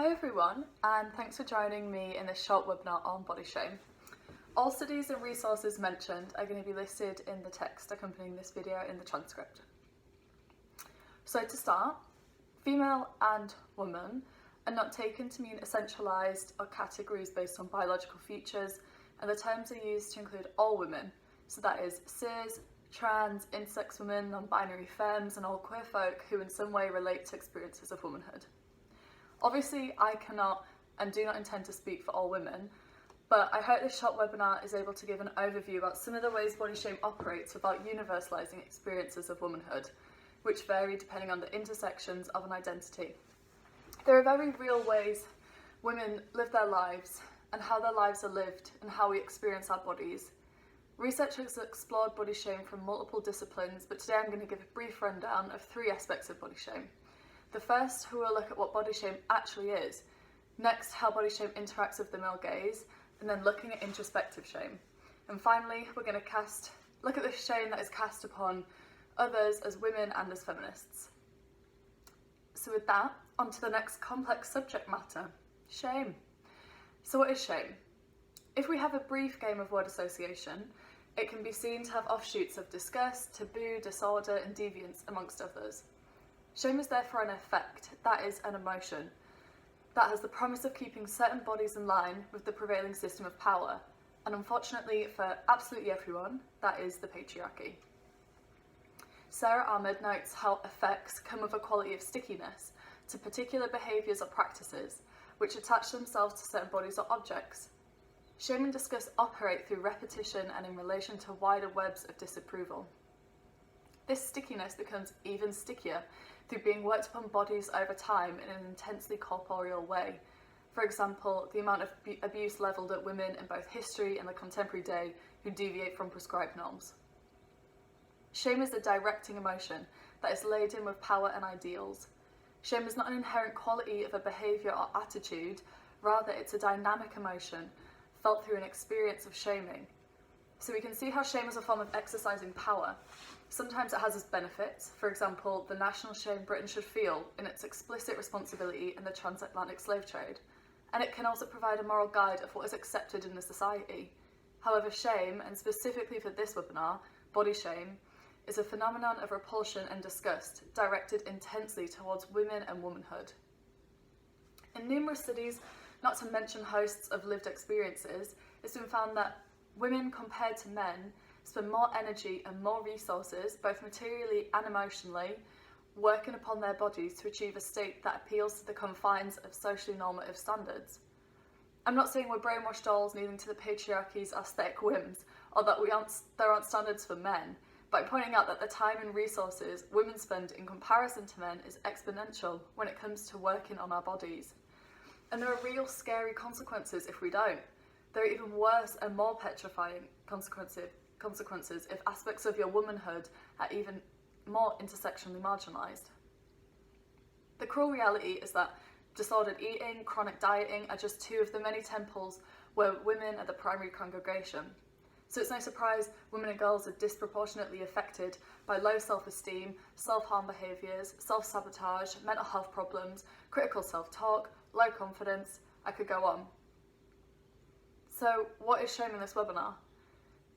Hi everyone, and thanks for joining me in this short webinar on body shame. All studies and resources mentioned are going to be listed in the text accompanying this video in the transcript. So to start, female and woman are not taken to mean essentialised or categories based on biological features, and the terms are used to include all women, so that is cis, trans, intersex women, non-binary femmes and all queer folk who in some way relate to experiences of womanhood. Obviously, I cannot and do not intend to speak for all women, but I hope this short webinar is able to give an overview about some of the ways body shame operates without universalising experiences of womanhood, which vary depending on the intersections of an identity. There are very real ways women live their lives and how their lives are lived and how we experience our bodies. Research has explored body shame from multiple disciplines, but today I'm going to give a brief rundown of three aspects of body shame. The first, we will look at what body shame actually is. Next, how body shame interacts with the male gaze, and then looking at introspective shame. And finally, we're going to look at the shame that is cast upon others as women and as feminists. So with that, on to the next complex subject matter, shame. So what is shame? If we have a brief game of word association, it can be seen to have offshoots of disgust, taboo, disorder, and deviance, amongst others. Shame is therefore an effect, that is, an emotion, that has the promise of keeping certain bodies in line with the prevailing system of power, and unfortunately for absolutely everyone, that is the patriarchy. Sarah Ahmed notes how effects come with a quality of stickiness to particular behaviours or practices, which attach themselves to certain bodies or objects. Shame and disgust operate through repetition and in relation to wider webs of disapproval. This stickiness becomes even stickier through being worked upon bodies over time in an intensely corporeal way. For example, the amount of abuse levelled at women in both history and the contemporary day who deviate from prescribed norms. Shame is a directing emotion that is laden with power and ideals. Shame is not an inherent quality of a behaviour or attitude, rather it's a dynamic emotion felt through an experience of shaming. So we can see how shame is a form of exercising power. Sometimes it has its benefits, for example, the national shame Britain should feel in its explicit responsibility in the transatlantic slave trade, and it can also provide a moral guide of what is accepted in the society. However, shame, and specifically for this webinar, body shame, is a phenomenon of repulsion and disgust directed intensely towards women and womanhood. In numerous studies, not to mention hosts of lived experiences, it's been found that women compared to men spend more energy and more resources, both materially and emotionally, working upon their bodies to achieve a state that appeals to the confines of socially normative standards. I'm not saying we're brainwashed dolls needing to the patriarchy's aesthetic whims, or that there aren't standards for men, but I'm pointing out that the time and resources women spend in comparison to men is exponential when it comes to working on our bodies. And there are real scary consequences if we don't. There are even worse and more petrifying consequences if aspects of your womanhood are even more intersectionally marginalised. The cruel reality is that disordered eating, chronic dieting are just two of the many temples where women are the primary congregation. So it's no surprise women and girls are disproportionately affected by low self-esteem, self-harm behaviours, self-sabotage, mental health problems, critical self-talk, low confidence. I could go on. So what is shame in this webinar?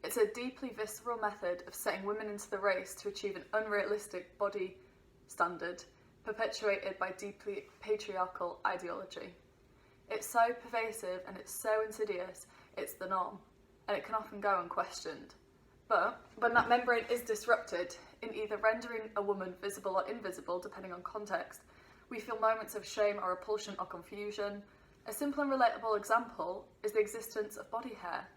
It's a deeply visceral method of setting women into the race to achieve an unrealistic body standard perpetuated by deeply patriarchal ideology. It's so pervasive and it's so insidious, it's the norm, and it can often go unquestioned. But when that membrane is disrupted, in either rendering a woman visible or invisible depending on context, we feel moments of shame or repulsion or confusion. A simple and relatable example is the existence of body hair.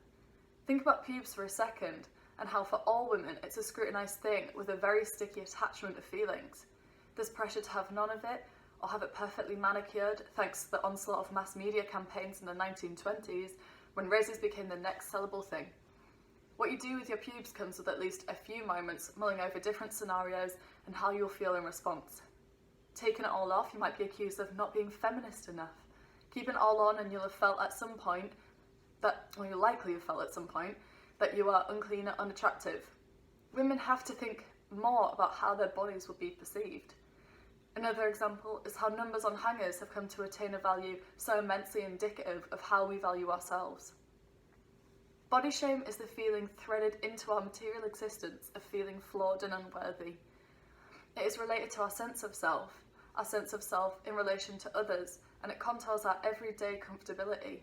Think about pubes for a second, and how for all women it's a scrutinised thing with a very sticky attachment of feelings. There's pressure to have none of it, or have it perfectly manicured, thanks to the onslaught of mass media campaigns in the 1920s, when razors became the next sellable thing. What you do with your pubes comes with at least a few moments mulling over different scenarios and how you'll feel in response. Taking it all off, you might be accused of not being feminist enough. Keep it all on and you'll have felt at some point you'll likely have felt at some point, that you are unclean or unattractive. Women have to think more about how their bodies will be perceived. Another example is how numbers on hangers have come to attain a value so immensely indicative of how we value ourselves. Body shame is the feeling threaded into our material existence of feeling flawed and unworthy. It is related to our sense of self in relation to others, and it contours our everyday comfortability.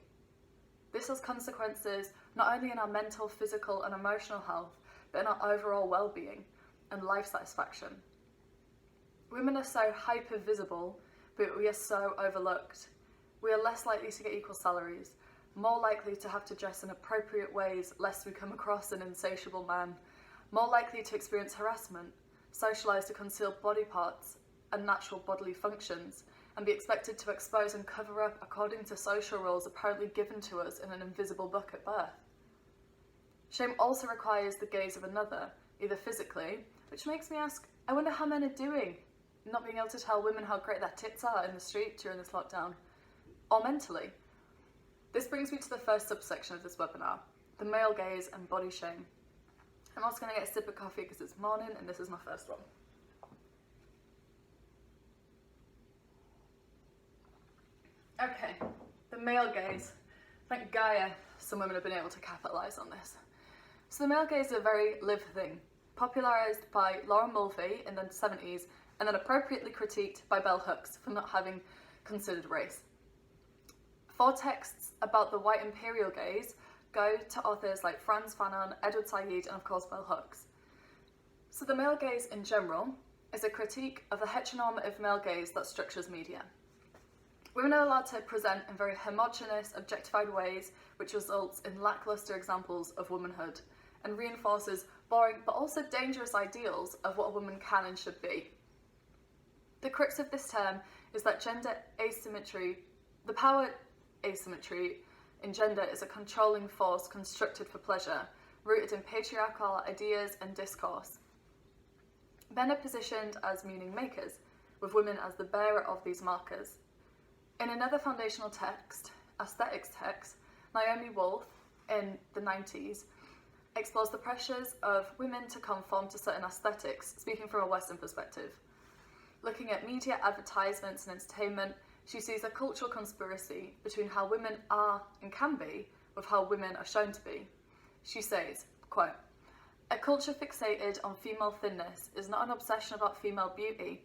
This has consequences not only in our mental, physical and emotional health, but in our overall well-being and life satisfaction. Women are so hyper-visible, but we are so overlooked. We are less likely to get equal salaries, more likely to have to dress in appropriate ways lest we come across an insatiable man, more likely to experience harassment, socialised to conceal body parts and natural bodily functions, and be expected to expose and cover up according to social roles apparently given to us in an invisible book at birth. Shame also requires the gaze of another, either physically, which makes me ask, I wonder how men are doing, not being able to tell women how great their tits are in the street during this lockdown, or mentally. This brings me to the first subsection of this webinar, the male gaze and body shame. I'm also going to get a sip of coffee because it's morning and this is my first one. Okay, the male gaze. Thank Gaia, some women have been able to capitalise on this. So the male gaze is a very live thing, popularised by Laura Mulvey in the 70s and then appropriately critiqued by Bell Hooks for not having considered race. 4 texts about the white imperial gaze go to authors like Franz Fanon, Edward Said and of course Bell Hooks. So the male gaze in general is a critique of the heteronormative male gaze that structures media. Women are allowed to present in very homogenous, objectified ways, which results in lacklustre examples of womanhood and reinforces boring but also dangerous ideals of what a woman can and should be. The crux of this term is that gender asymmetry, the power asymmetry in gender is a controlling force constructed for pleasure, rooted in patriarchal ideas and discourse. Men are positioned as meaning makers, with women as the bearer of these markers. In another foundational text, aesthetics text, Naomi Wolf, in the 90s, explores the pressures of women to conform to certain aesthetics, speaking from a Western perspective. Looking at media, advertisements and entertainment, she sees a cultural conspiracy between how women are and can be with how women are shown to be. She says, quote, "A culture fixated on female thinness is not an obsession about female beauty,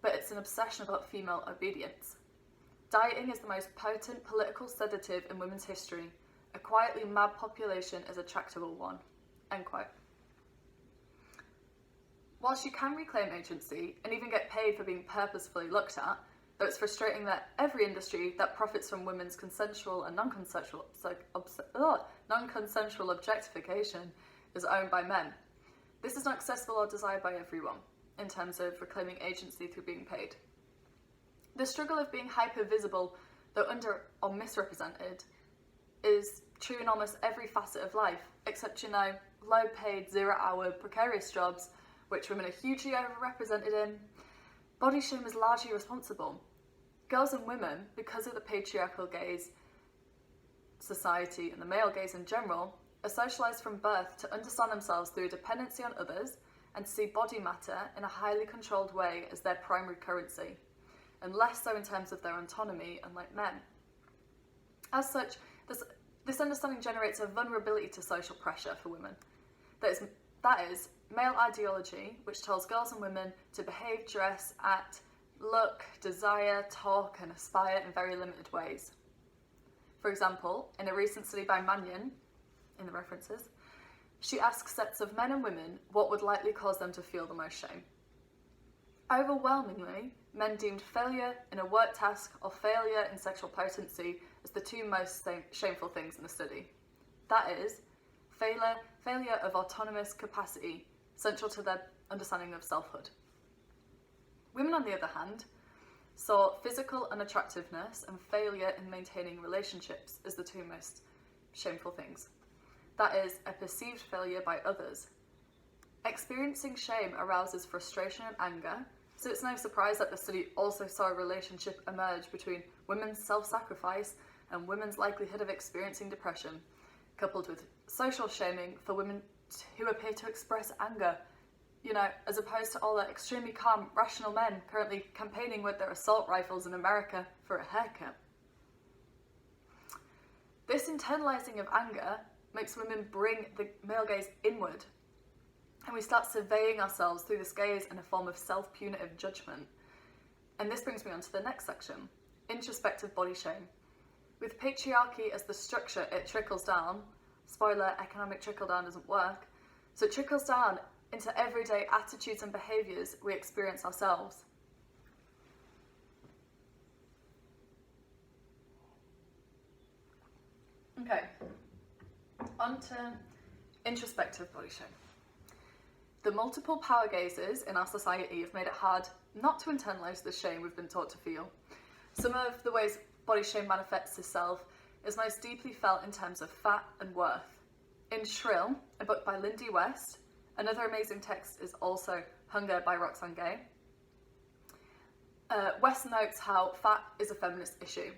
but it's an obsession about female obedience. Dieting is the most potent political sedative in women's history. A quietly mad population is a tractable one." End quote. Whilst you can reclaim agency and even get paid for being purposefully looked at, though it's frustrating that every industry that profits from women's consensual and non-consensual objectification is owned by men, this is not accessible or desired by everyone in terms of reclaiming agency through being paid. The struggle of being hyper-visible, though under or misrepresented, is true in almost every facet of life, except, low-paid, zero-hour, precarious jobs, which women are hugely overrepresented in. Body shame is largely responsible. Girls and women, because of the patriarchal gaze, society, and the male gaze in general, are socialised from birth to understand themselves through a dependency on others and to see body matter in a highly controlled way as their primary currency, and less so in terms of their autonomy, unlike men. As such, this understanding generates a vulnerability to social pressure for women. That is male ideology, which tells girls and women to behave, dress, act, look, desire, talk, and aspire in very limited ways. For example, in a recent study by Mannion, in the references, she asks sets of men and women what would likely cause them to feel the most shame. Overwhelmingly, men deemed failure in a work task or failure in sexual potency as the 2 most shameful things in the study. That is, failure of autonomous capacity, central to their understanding of selfhood. Women, on the other hand, saw physical unattractiveness and failure in maintaining relationships as the 2 most shameful things. That is, a perceived failure by others. Experiencing shame arouses frustration and anger, so it's no surprise that the study also saw a relationship emerge between women's self-sacrifice and women's likelihood of experiencing depression, coupled with social shaming for women who appear to express anger, You know, as opposed to all the extremely calm, rational men currently campaigning with their assault rifles in America for a haircut. This internalizing of anger makes women bring the male gaze inward, and we start surveying ourselves through this gaze in a form of self-punitive judgment. And this brings me on to the next section, introspective body shame. With patriarchy as the structure, it trickles down. Spoiler, economic trickle down doesn't work. So it trickles down into everyday attitudes and behaviours we experience ourselves. Okay, on to introspective body shame. The multiple power gazes in our society have made it hard not to internalise the shame we've been taught to feel. Some of the ways body shame manifests itself is most deeply felt in terms of fat and worth. In Shrill, a book by Lindy West, another amazing text is also Hunger by Roxane Gay. West notes how fat is a feminist issue.